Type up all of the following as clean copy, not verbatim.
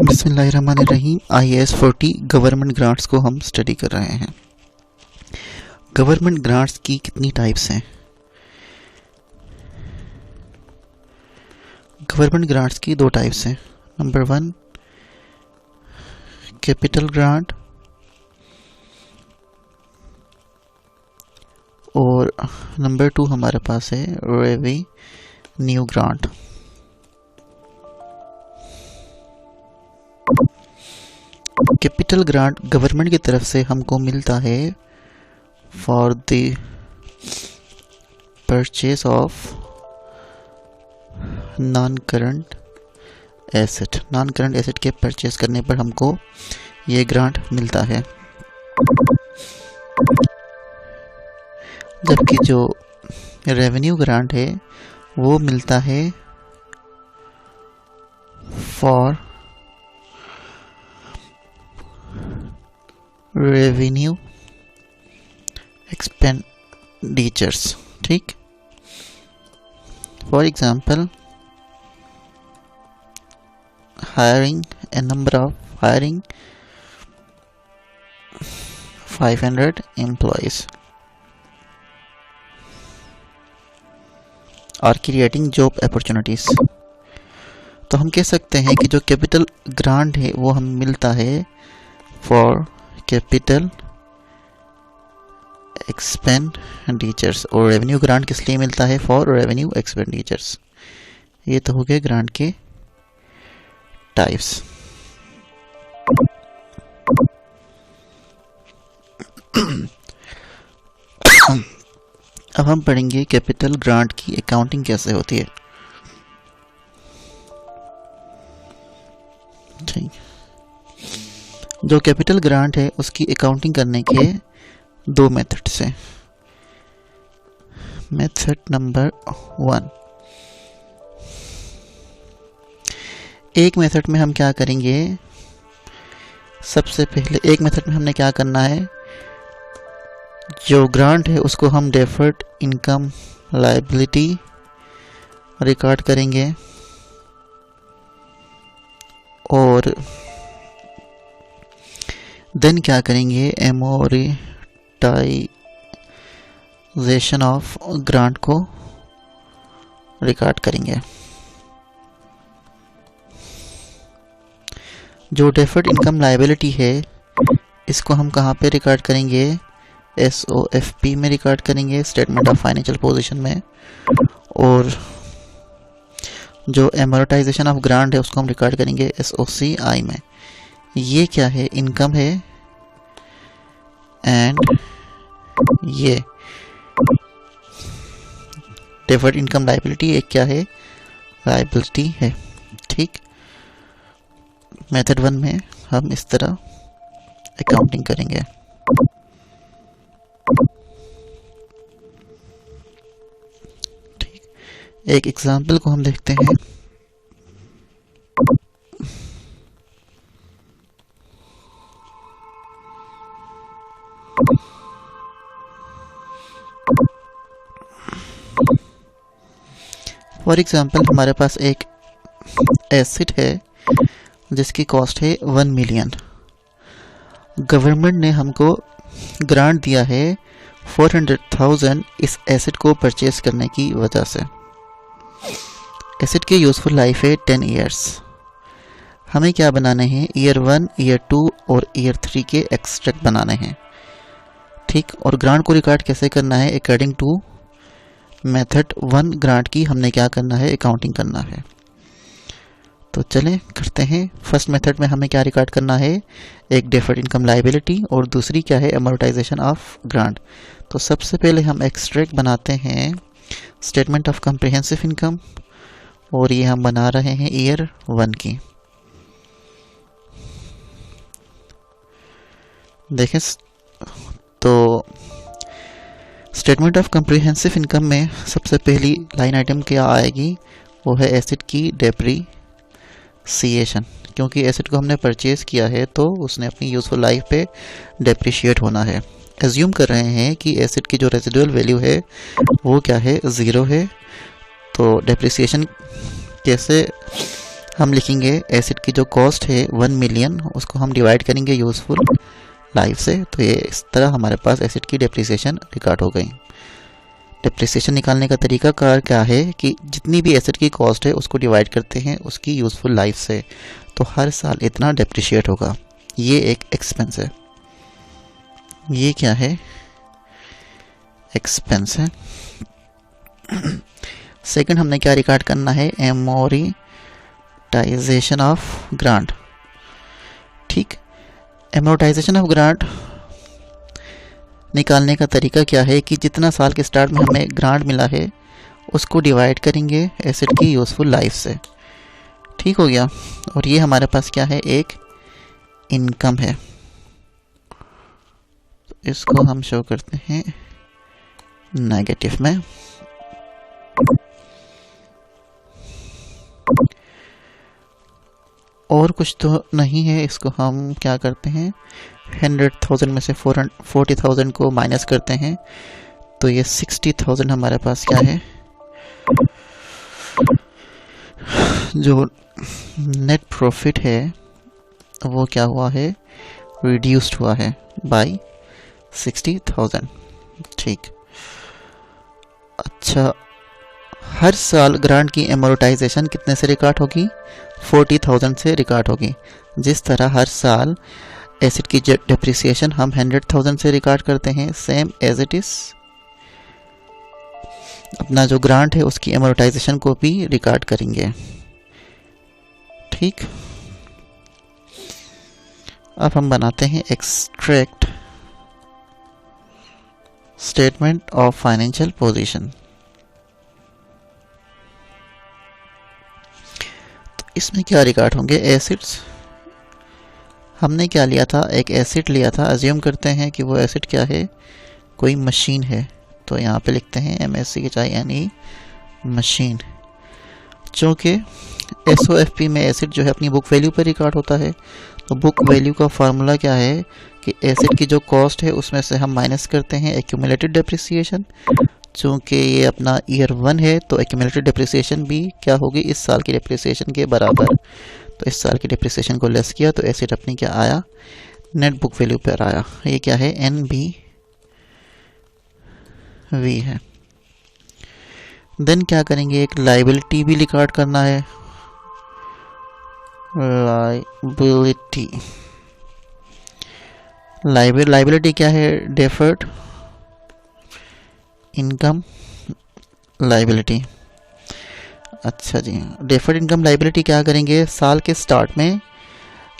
बिस्मिल्लाहिर्रहमानिर्रहीम। IAS 40 government grants को हम स्टडी कर रहे हैं। गवर्नमेंट ग्रांट्स की कितनी टाइप्स हैं? गवर्नमेंट ग्रांट्स की दो टाइप्स हैं। नंबर 1 कैपिटल ग्रांट और नंबर 2 हमारे पास है revenue grant. Capital grant government की तरफ से हमको मिलता है for the purchase of non current asset. Non current asset के परचेज करने पर हमको ये ग्रांट मिलता है। जबकि जो रेवेन्यू ग्रांट है वो मिलता है फॉर रेवेन्यू एक्सपेंडिचर्स। ठीक, फॉर एग्जाम्पल hiring 500 employees और क्रिएटिंग जॉब अपॉर्चुनिटीज। तो हम कह सकते हैं कि जो कैपिटल ग्रांट है वो हमें मिलता है फॉर कैपिटल एक्सपेंडिचर्स और रेवेन्यू ग्रांट किस लिए मिलता है? For revenue expenditures. ये तो हो गए ग्रांट के टाइप्स। अब हम पढ़ेंगे कैपिटल ग्रांट की अकाउंटिंग कैसे होती है। ठीक, जो कैपिटल ग्रांट है उसकी अकाउंटिंग करने के दो मेथड्स हैं। मेथड नंबर 1, एक मेथड में हम क्या करेंगे? सबसे पहले एक मेथड में हमने क्या करना है, जो ग्रांट है उसको हम डेफर्ड इनकम लायबिलिटी रिकॉर्ड करेंगे और देन क्या करेंगे? एमोरिटाइजेशन ऑफ ग्रांट को रिकॉर्ड करेंगे। जो डेफर्ड इनकम लायबिलिटी है इसको हम कहाँ पे रिकॉर्ड करेंगे? SOFP में रिकॉर्ड करेंगे, स्टेटमेंट ऑफ फाइनेंशियल पोजीशन में। और जो एमोर्टाइजेशन ऑफ ग्रांट है उसको हम रिकॉर्ड करेंगे SOCI में। ये क्या है? इनकम है एंड ये डेफर्ड इनकम लायबिलिटी एक क्या है? लायबिलिटी है। ठीक, मेथड 1 में हम इस तरह अकाउंटिंग करेंगे। ठीक, एक एग्जांपल को हम देखते हैं। फॉर एग्जांपल हमारे पास एक एसेट है जिसकी कॉस्ट है 1 मिलियन। गवर्नमेंट ने हमको ग्रांट दिया है 400,000 इस एसेट को परचेज करने की वजह से। एसेट की यूजफुल लाइफ है 10 ईयर्स। हमें क्या बनाने हैं? ईयर 1, ईयर 2 और ईयर 3 के एक्सट्रैक्ट बनाने हैं। ठीक, और ग्रांट को रिकॉर्ड कैसे करना है? अकॉर्डिंग टू मेथड 1 ग्रांट की हमने क्या करना है? अकाउंटिंग करना है। तो चलें करते हैं। फर्स्ट मेथड में हमें क्या रिकॉर्ड करना है? एक डेफर्ड इनकम लायबिलिटी और दूसरी क्या है? Amortisation of grant. तो सबसे पहले हम एक्सट्रैक्ट बनाते हैं स्टेटमेंट ऑफ कॉम्प्रिहेंसिव इनकम और ये हम बना रहे हैं ईयर 1 की। देखें तो स्टेटमेंट ऑफ कॉम्प्रिहेंसिव इनकम में सबसे पहली लाइन आइटम क्या आएगी? वो है एसेट की डेप्रीसिएशन, क्योंकि एसेट को हमने परचेज किया है तो उसने अपनी यूजफुल लाइफ पे डेप्रिशिएट होना है। एज्यूम कर रहे हैं कि एसेट की जो रेजिडुअल वैल्यू है वो क्या है? 0 है। तो डेप्रिसिएशन कैसे हम लिखेंगे एसेट की जो कॉस्ट है 1 मिलियन, उसको हम डिवाइड करेंगे यूज़फुल लाइफ से। तो ये इस तरह हमारे पास एसेट की डेप्रिसिएशन रिकॉर्ड हो गई। डेप्रिसिएशन निकालने का तरीका कार क्या है कि जितनी भी एसेट की कॉस्ट है उसको डिवाइड करते हैं उसकी यूज़फुल लाइफ से, तो हर साल इतना डेप्रिशिएट होगा। ये एक एक्सपेंस है। ये क्या है? एक्सपेंस है। सेकंड हमने क्या रिकॉर्ड करना है? एमोरिटाइजेशन ऑफ ग्रांट। ठीक, एमोरिटाइजेशन ऑफ ग्रांट निकालने का तरीका क्या है कि जितना साल के स्टार्ट में हमें ग्रांट मिला है उसको डिवाइड करेंगे एसेट की यूज़फुल लाइफ से। ठीक हो गया। और ये हमारे पास क्या है? एक इनकम है। तो इसको हम शो करते हैं नेगेटिव में। और कुछ तो नहीं है, इसको हम क्या करते हैं? 100,000 में से 40,000 को माइनस करते हैं, तो ये 60,000 हमारे पास क्या है? जो नेट प्रॉफिट है वो क्या हुआ है? रिड्यूस्ड हुआ है बाय 60,000। ठीक, अच्छा, हर साल ग्रांट की एमोर्टाइजेशन कितने से रिकॉर्ड होगी? 40,000 से रिकॉर्ड होगी। जिस तरह हर साल एसेट की डेप्रिसिएशन हम 100,000 से रिकॉर्ड करते हैं, सेम एज इट इज अपना जो ग्रांट है उसकी एमोर्टाइजेशन को भी रिकॉर्ड करेंगे। ठीक, अब हम बनाते हैं extract statement of financial position. तो इसमें क्या रिकॉर्ड होंगे? एसेट्स। हमने क्या लिया था? एक एसेट लिया था। अज्यूम करते हैं कि वो एसेट क्या है? कोई मशीन है। तो यहाँ पे लिखते हैं MACHINE मशीन। चूँकि SOFP में एसेट जो है अपनी बुक वैल्यू पर रिकॉर्ड होता है, तो बुक वैल्यू का फार्मूला क्या है कि एसेट की जो कॉस्ट है उसमें से हम माइनस करते हैं एक्यूमुलेटेड डेप्रिसिएशन। चूँकि ये अपना ईयर 1 है तो एक्यूमुलेटेड डेप्रिसिएशन भी क्या होगी? इस साल की डेप्रिसिएशन के बराबर। तो इस साल की डेप्रिसिएशन को लेस किया तो एसेट अपनी क्या आया? नेट बुक वैल्यू पर आया। ये क्या है? NBV है। देन क्या करेंगे? एक लाइबिलिटी भी रिकॉर्ड करना है। लाइबिलिटी क्या है? Deferred income liability. अच्छा जी, डेफर्ड इनकम लाइबिलिटी क्या करेंगे? साल के स्टार्ट में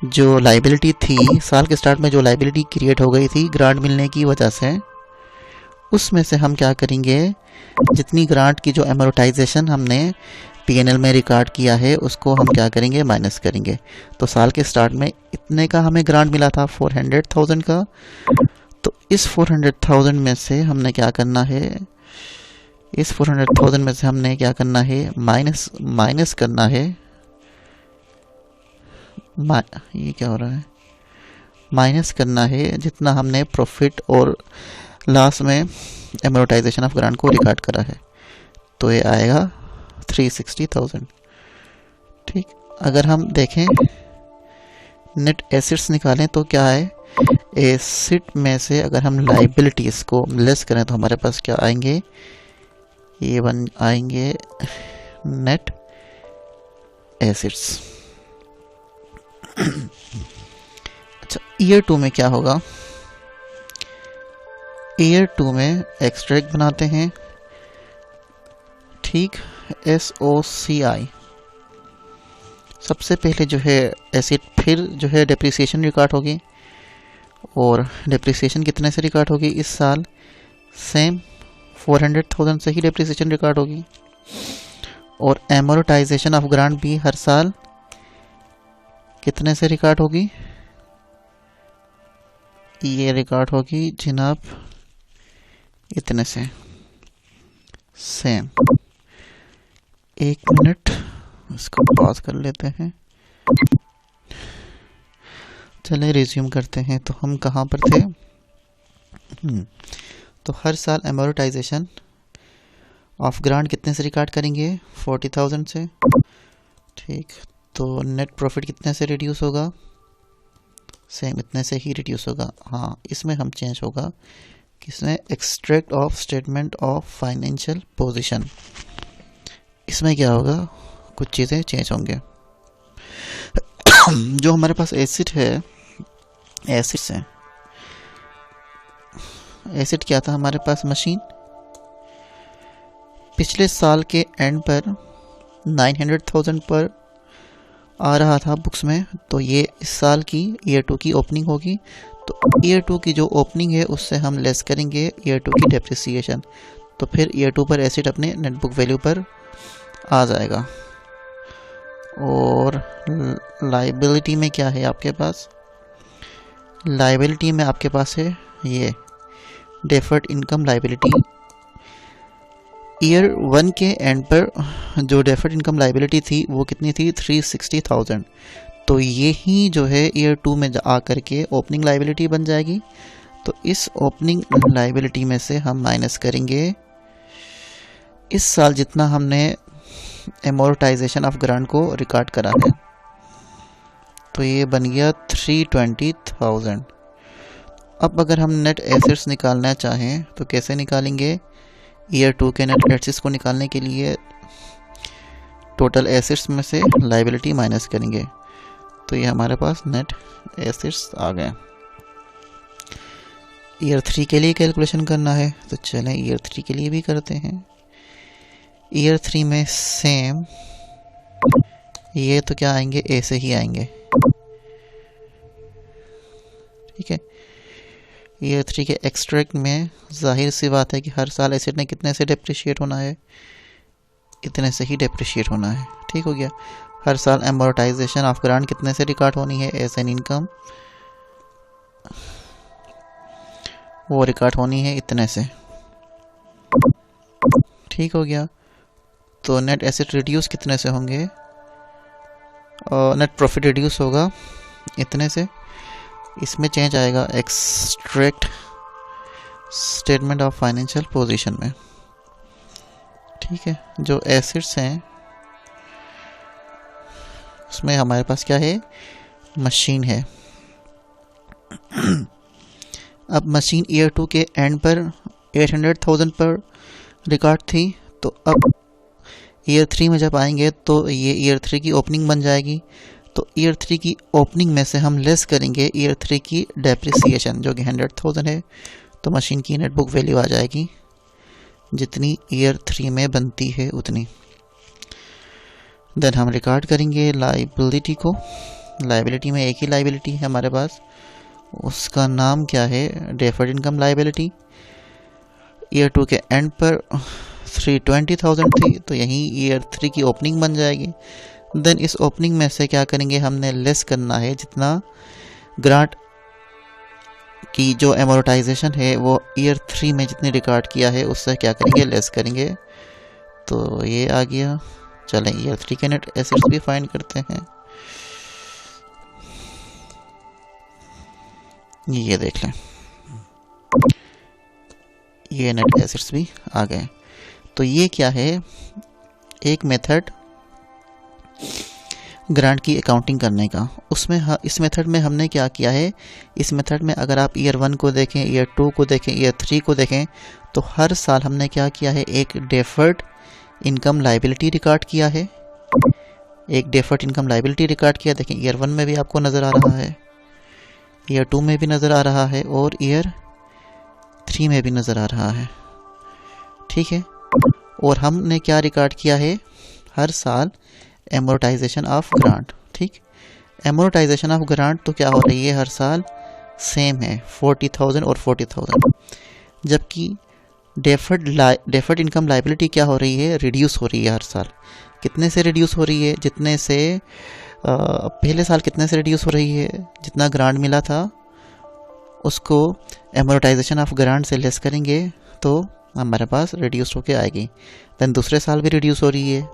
जो लाइबिलिटी थी, साल के स्टार्ट में जो लाइबिलिटी क्रिएट हो गई थी ग्रांट मिलने की वजह से, उसमें से हम क्या करेंगे? जितनी ग्रांट की जो एमोर्टाइजेशन हमने PNL में रिकॉर्ड किया है उसको हम क्या करेंगे? माइनस करेंगे। तो साल के स्टार्ट में इतने का हमें ग्रांट मिला था 400,000 का, तो इस 400,000 में से हमने क्या करना है? इस 400,000 में से हमने क्या करना है? माइनस करना है। ये क्या हो रहा है? माइनस करना है जितना हमने प्रॉफिट और लॉस में एमोर्टाइजेशन ऑफ ग्रांट को रिकॉर्ड करा है। तो ये आएगा 360,000। ठीक, अगर हम देखें नेट एसेट्स निकालें तो क्या है? एसेट में से अगर हम लाइबिलिटीज़ को लेस करें तो हमारे पास क्या आएंगे? ये बन आएंगे नेट एसेट्स। अच्छा, ईयर 2 में क्या होगा? ईयर 2 में एक्सट्रैक्ट बनाते हैं। ठीक, SOCI सबसे पहले जो है एसेट, फिर जो है डेप्रिसिएशन रिकॉर्ड होगी। और डेप्रिसिएशन कितने से रिकॉर्ड होगी इस साल? सेम 400,000 से ही डेप्रिसिएशन रिकॉर्ड होगी। और एमोर्टाइजेशन ऑफ ग्रांट भी हर साल कितने से रिकॉर्ड होगी? ये रिकॉर्ड होगी जनाब इतने से। सेम। एक मिनट, इसको पॉज कर लेते हैं। चले रिज्यूम करते हैं। तो हम कहाँ पर थे? तो हर साल एमोर्टाइजेशन ऑफ ग्रांट कितने से रिकॉर्ड करेंगे? 40,000 से। ठीक, तो नेट प्रॉफिट कितने से रिड्यूस होगा, सेम इतने से ही रिड्यूस होगा। हाँ, इसमें हम चेंज होगा किसमें, extract of statement of financial position, इसमें क्या होगा, कुछ चीज़ें चेंज होंगे। जो हमारे पास एसिड है, एसिड से एसिड क्या था हमारे पास, मशीन। पिछले साल के एंड पर 900,000 पर आ रहा था बुक्स में, तो ये इस साल की ईयर 2 की ओपनिंग होगी। तो ईयर 2 की जो ओपनिंग है उससे हम लेस करेंगे ईयर 2 की डेप्रिसिएशन, तो फिर ईयर 2 पर एसिड अपने नेट बुक वैल्यू पर आ जाएगा। और लाइबिलिटी में क्या है आपके पास, लाइबिलिटी में आपके पास है ये डेफर्ड इनकम लाइबिलिटी। ईयर 1 के एंड पर जो डेफर्ड इनकम लाइबिलिटी थी वो कितनी थी, 360,000। तो ये ही जो है ईयर 2 में आकर के ओपनिंग लाइबिलिटी बन जाएगी। तो इस ओपनिंग लाइबिलिटी में से हम माइनस करेंगे इस साल जितना हमने एमोर्टाइजेशन ऑफ ग्रांट को रिकॉर्ड करा है, तो ये बन गया 320,000। अब अगर हम नेट एसेट्स निकालना चाहें तो कैसे निकालेंगे, ईयर 2 के नेट एसेट्स को निकालने के लिए टोटल एसेट्स में से लाइबिलिटी माइनस करेंगे, तो ये हमारे पास नेट एसेट्स आ गए। ईयर 3 के लिए कैलकुलेशन करना है, तो चलें ईयर 3 के लिए भी करते हैं। ईयर 3 में सेम, ये तो क्या आएंगे, ए से ही आएंगे, ठीक है। ईयर 3 के एक्सट्रैक्ट में जाहिर सी बात है कि हर साल एसेट ने कितने से डेप्रिशिएट होना है, इतने से ही डेप्रिशिएट होना है, ठीक हो गया। हर साल एमोर्टाइजेशन ऑफ ग्रांट कितने से रिकॉर्ड होनी है, एज एन इनकम, वो रिकॉर्ड होनी है इतने से, ठीक हो गया। तो नेट एसेट रिड्यूस कितने से होंगे, नेट प्रॉफिट रिड्यूस होगा इतने से। इसमें चेंज आएगा extract statement of financial position में, ठीक है। जो एसेट्स हैं उसमें हमारे पास क्या है, मशीन है। अब मशीन ईयर 2 के एंड पर 800,000 पर रिकॉर्ड थी, तो अब ईयर 3 में जब आएंगे तो ये ईयर 3 की ओपनिंग बन जाएगी। तो ईयर 3 की ओपनिंग में से हम लेस करेंगे ईयर 3 की डेप्रिसिएशन जो कि 100,000 है, तो मशीन की नेट बुक वैल्यू आ जाएगी जितनी ईयर 3 में बनती है उतनी। देन हम रिकॉर्ड करेंगे लाइबिलिटी को। लाइबिलिटी में एक ही लाइबिलिटी है हमारे पास, उसका नाम क्या है, डेफर्ड इनकम लाइबिलिटी। ईयर 2 के एंड पर 320,000 थी, तो यहीं ईयर 3 की ओपनिंग बन जाएगी। देन इस ओपनिंग में से क्या करेंगे, हमने लेस करना है जितना ग्रांट की जो एमोर्टाइजेशन है वो ईयर 3 में जितनी रिकॉर्ड किया है उससे क्या करेंगे, लेस करेंगे। तो ये आ गया। चलें ईयर 3 के नेट एसेट्स भी फाइंड करते हैं। ये देख लें, ये नेट एसेट्स भी आ गए। तो ये क्या है, एक मेथड ग्रांट की अकाउंटिंग करने का। उसमें इस मेथड में हमने क्या किया है, इस मेथड में अगर आप ईयर 1 को देखें, ईयर 2 को देखें, ईयर 3 को देखें, तो हर साल हमने क्या किया है, एक डेफर्ड इनकम लाइबिलिटी रिकॉर्ड किया है। एक डेफर्ड इनकम लाइबिलिटी रिकॉर्ड किया, देखें ईयर 1 में भी आपको नज़र आ रहा है, ईयर 2 में भी नज़र आ रहा है और ईयर 3 में भी नज़र आ रहा है, ठीक है। और हमने क्या रिकॉर्ड किया है, हर साल एमोर्टाइजेशन ऑफ ग्रांट, ठीक। एमोर्टाइजेशन ऑफ ग्रांट तो क्या हो रही है, हर साल सेम है 40,000 और 40,000, जबकि डेफर्ड इनकम लाइबिलिटी क्या हो रही है, रिड्यूस हो रही है हर साल। कितने से रिड्यूस हो रही है, जितने से पहले साल कितने से रिड्यूस हो रही है, जितना ग्रांट मिला था उसको एमोर्टाइजेशन ऑफ ग्रांट से लेस करेंगे तो हमारे पास रिड्यूस होके आएगी। देन दूसरे साल भी रिड्यूस हो रही है,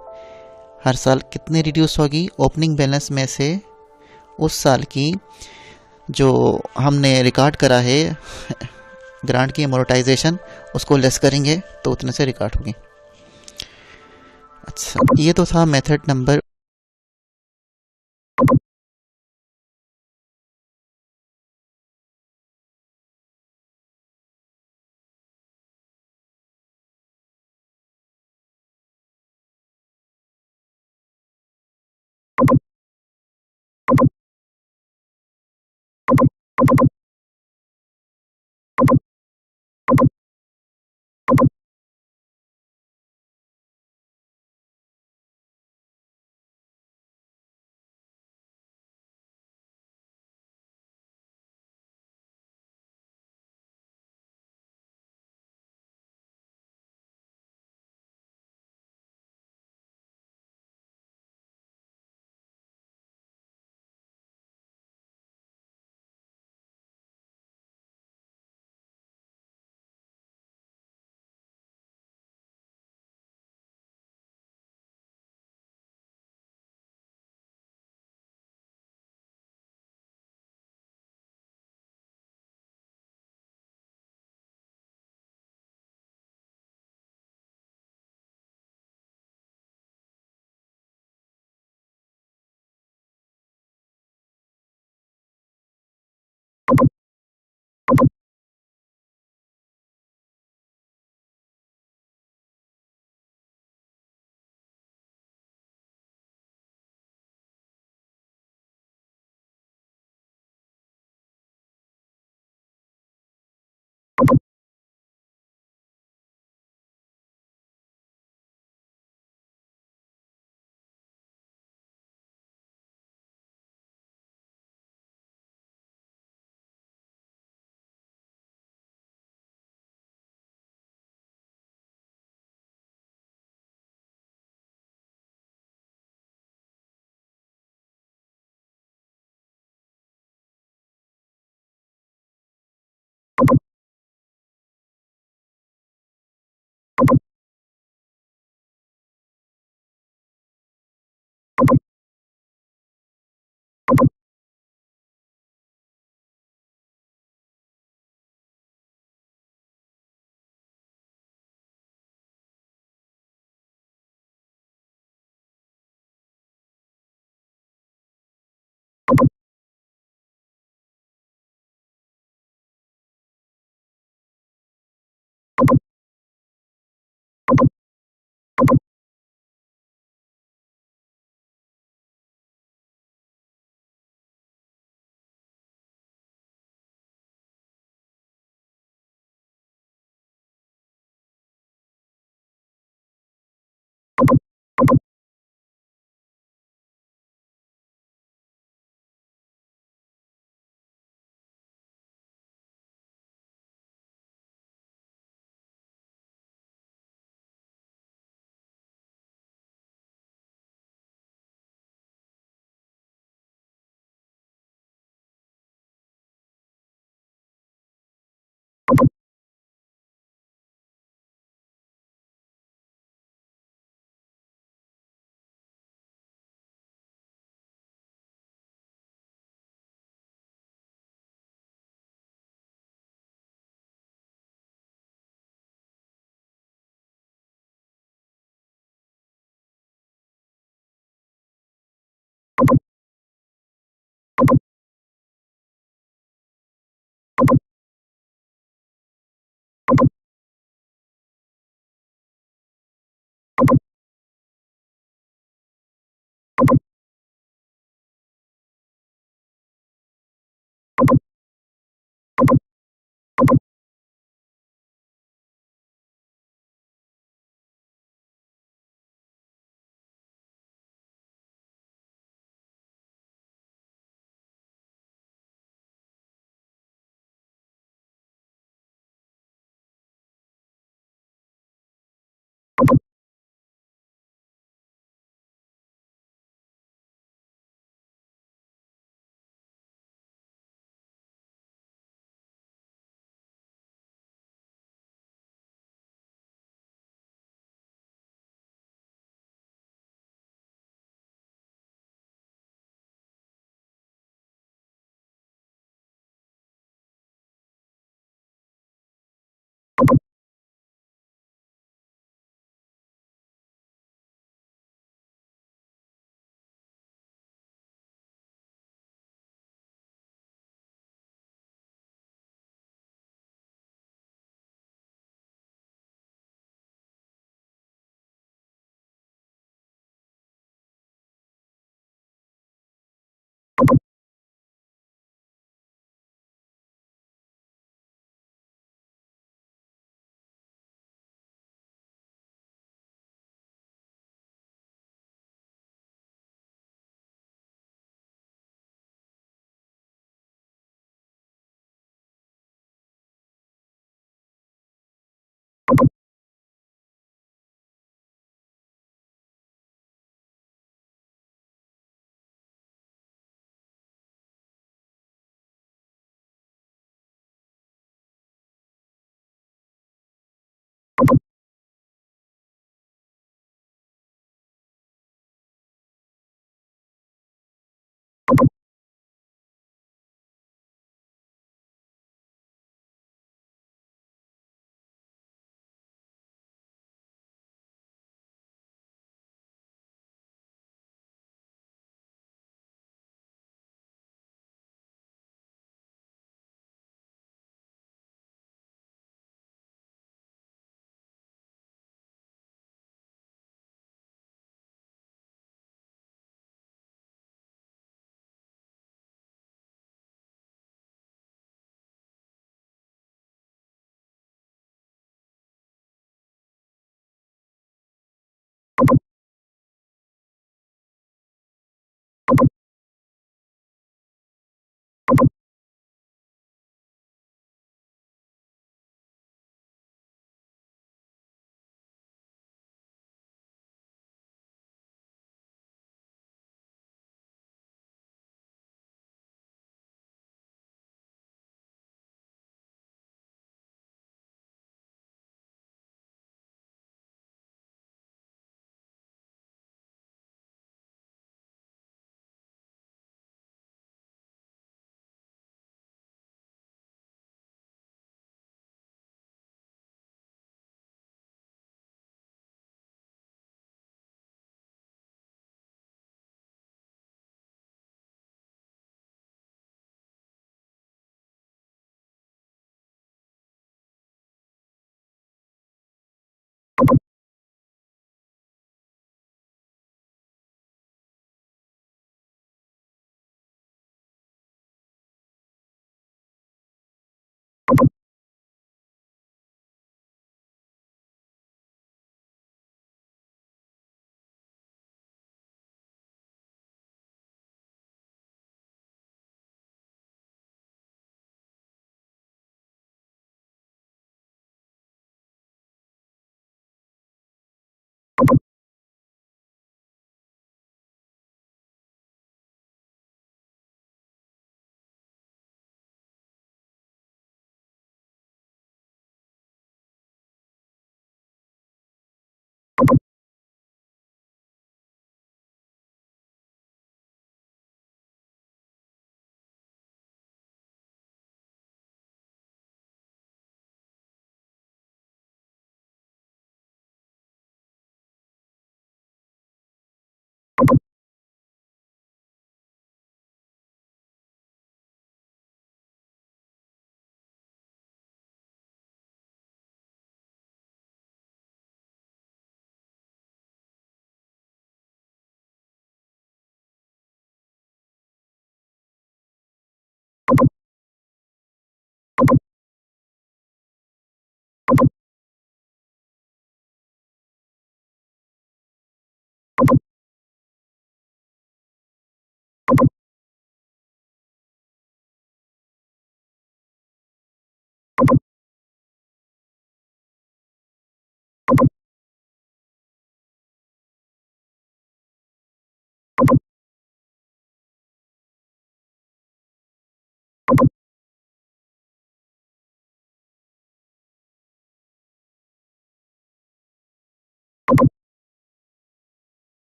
हर साल कितनी रिड्यूस होगी, ओपनिंग बैलेंस में से उस साल की जो हमने रिकॉर्ड करा है ग्रांट की एमोर्टाइजेशन उसको लेस करेंगे तो उतने से रिकॉर्ड होगी। अच्छा, ये तो था मेथड नंबर